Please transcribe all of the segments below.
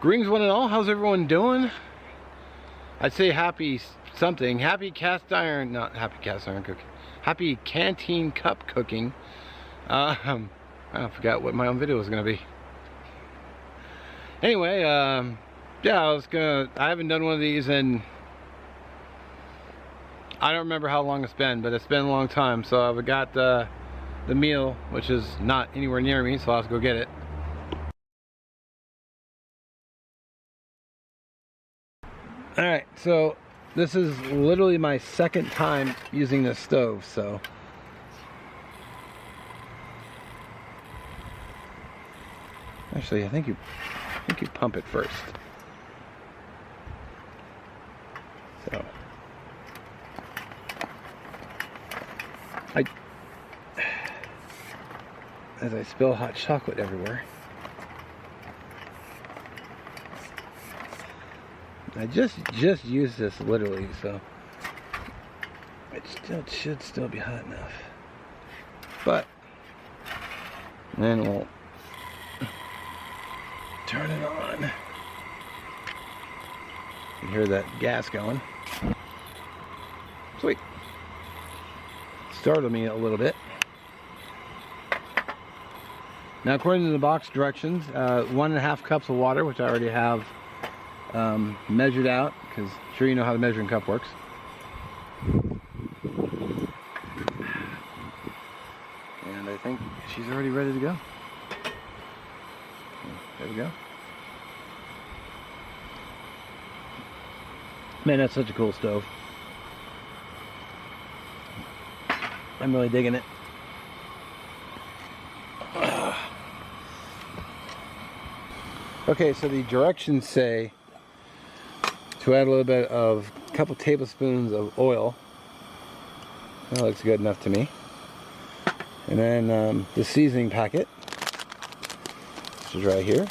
Greetings one and all, how's everyone doing? I'd say happy something. Happy cast iron, not happy cast iron cooking. Happy canteen cup cooking. I forgot what my own video was gonna be. Anyway, yeah, I haven't done one of these and I don't remember how long it's been, but it's been a long time. So I've got the meal, which is not anywhere near me, so I'll have to go get it. Alright, so this is literally my second time using this stove, so actually I think you pump it first. So as I spill hot chocolate everywhere. I just used this literally, so it should still be hot enough. But then we'll turn it on. You hear that gas going. Sweet. Startled me a little bit. Now, according to the box directions, 1.5 cups of water, which I already have measured out, because I'm sure you know how the measuring cup works. And I think she's already ready to go. There we go. Man, that's such a cool stove. I'm really digging it. Okay, so the directions say to add a little bit of a couple tablespoons of oil. That looks good enough to me. And then the seasoning packet, which is right here.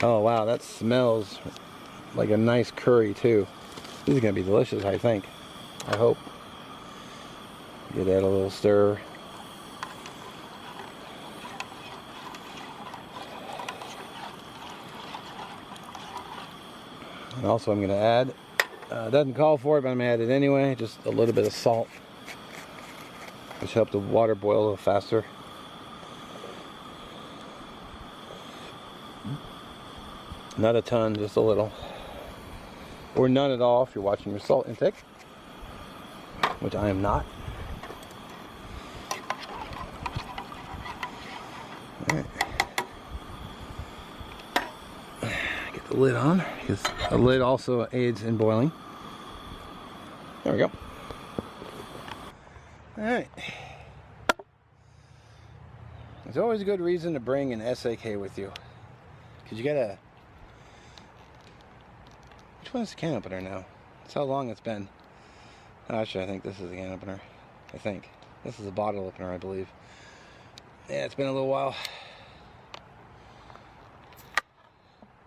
Oh wow, that smells like a nice curry too. This is gonna be delicious, I think. I hope. Give that a little stir. And also I'm going to add, doesn't call for it, but I'm going to add it anyway, just a little bit of salt, which helps the water boil a little faster. Not a ton, just a little. Or none at all if you're watching your salt intake, which I am not. Alright. Get the lid on, because the lid also aids in boiling. There we go. Alright. There's always a good reason to bring an SAK with you. Because you gotta... Which one's the can opener now? That's how long it's been. Oh, actually, I think this is the can opener. I think. This is a bottle opener, I believe. Yeah, it's been a little while.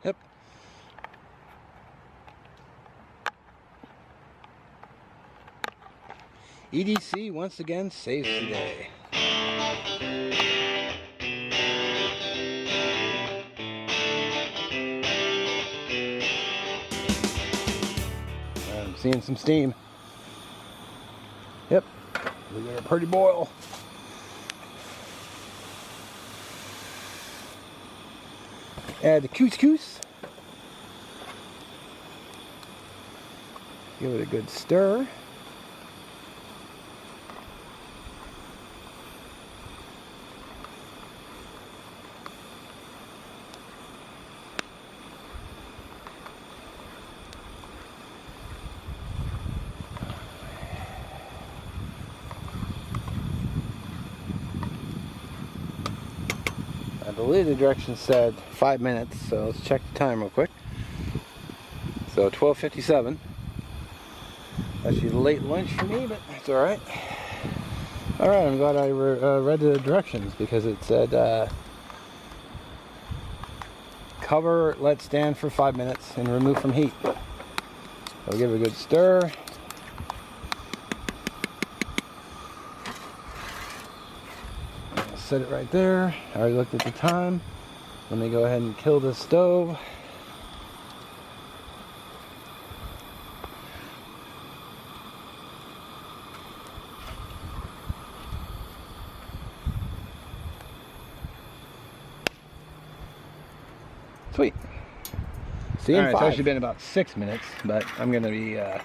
Yep. EDC once again saves the day. I'm seeing some steam. Yep, we got a pretty boil. Add the couscous. Give it a good stir. I believe the directions said 5 minutes, so let's check the time real quick. So 12:57. Actually late lunch for me, but that's alright. Alright, I'm glad I read the directions, because it said cover, let stand for 5 minutes, and remove from heat. So give it a good stir. set it right there. I already looked at the time. Let me go ahead and kill this stove. Sweet. See, all right, it's actually been about 6 minutes, but I'm gonna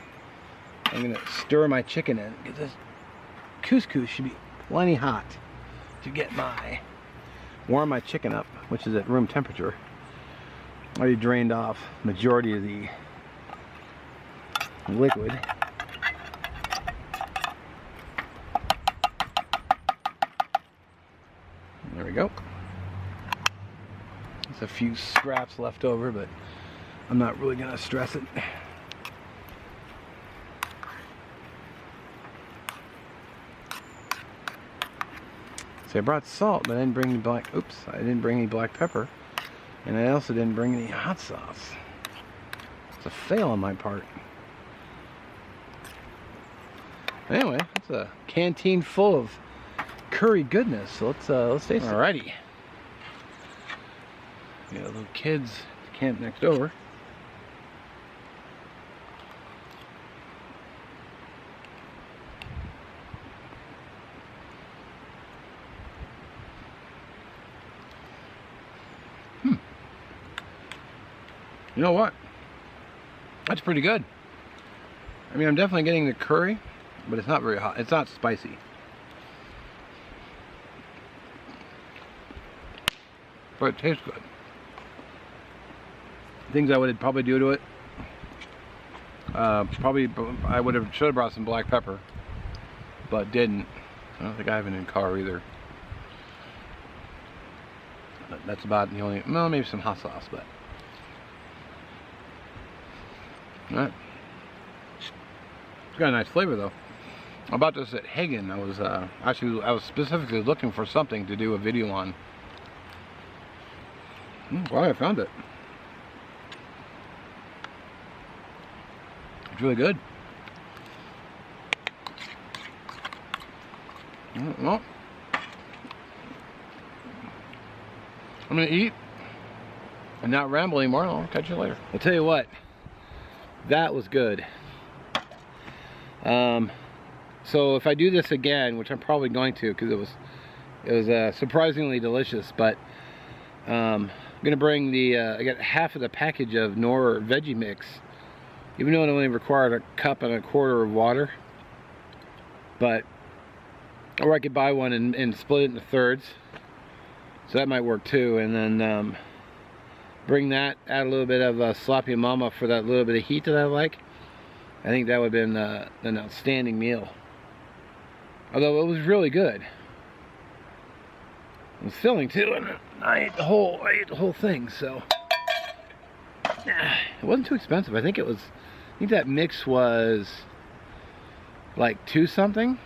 stir my chicken in because this couscous should be plenty hot to warm my chicken up, which is at room temperature. I already drained off majority of the liquid. There we go. There's a few scraps left over, but I'm not really gonna stress it. So I brought salt, but I didn't bring any I didn't bring any black pepper. And I also didn't bring any hot sauce. It's a fail on my part. Anyway, it's a canteen full of curry goodness. So let's taste it. Alrighty. We got little kids at the camp next over. You know what? That's pretty good. I mean, I'm definitely getting the curry, but it's not very hot. It's not spicy. But it tastes good. Things I would probably do to it. Probably I should have brought some black pepper, but didn't. I don't think I have it in the car either. But that's about the only. Well, maybe some hot sauce, but. Alright. It's got a nice flavor though. About this at Hagen, I was specifically looking for something to do a video on. Glad I found it. It's really good. Well, I'm gonna eat and not ramble anymore. I'll catch you later. I'll tell you what. That was good. So if I do this again, which I'm probably going to, because it was surprisingly delicious, but I'm gonna bring I got half of the package of Knorr veggie mix, even though it only required a cup and a quarter of water. But or I could buy one and split it into thirds, so that might work too. And then bring that, add a little bit of sloppy mama for that little bit of heat that I like. I think that would have been an outstanding meal. Although it was really good. It was filling too, and I ate the whole thing. So it wasn't too expensive. I think that mix was like $2 something,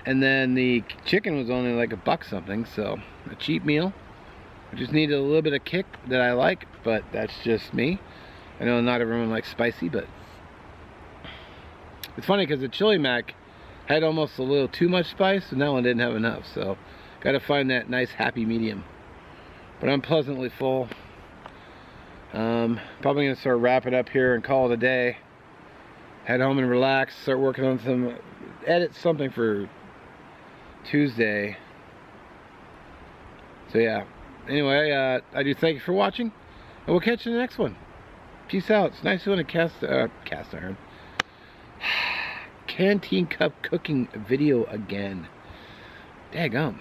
and then the chicken was only like $1 something. So a cheap meal. I just needed a little bit of kick that I like, but that's just me. I know not everyone likes spicy, but it's funny because the chili mac had almost a little too much spice, and that one didn't have enough. So, got to find that nice happy medium. But I'm pleasantly full. Probably gonna start wrapping up here and call it a day. Head home and relax. Start working on edit something for Tuesday. So yeah. Anyway, I do thank you for watching, and we'll catch you in the next one. Peace out. It's nice doing a cast iron Canteen cup cooking video again. Daggum.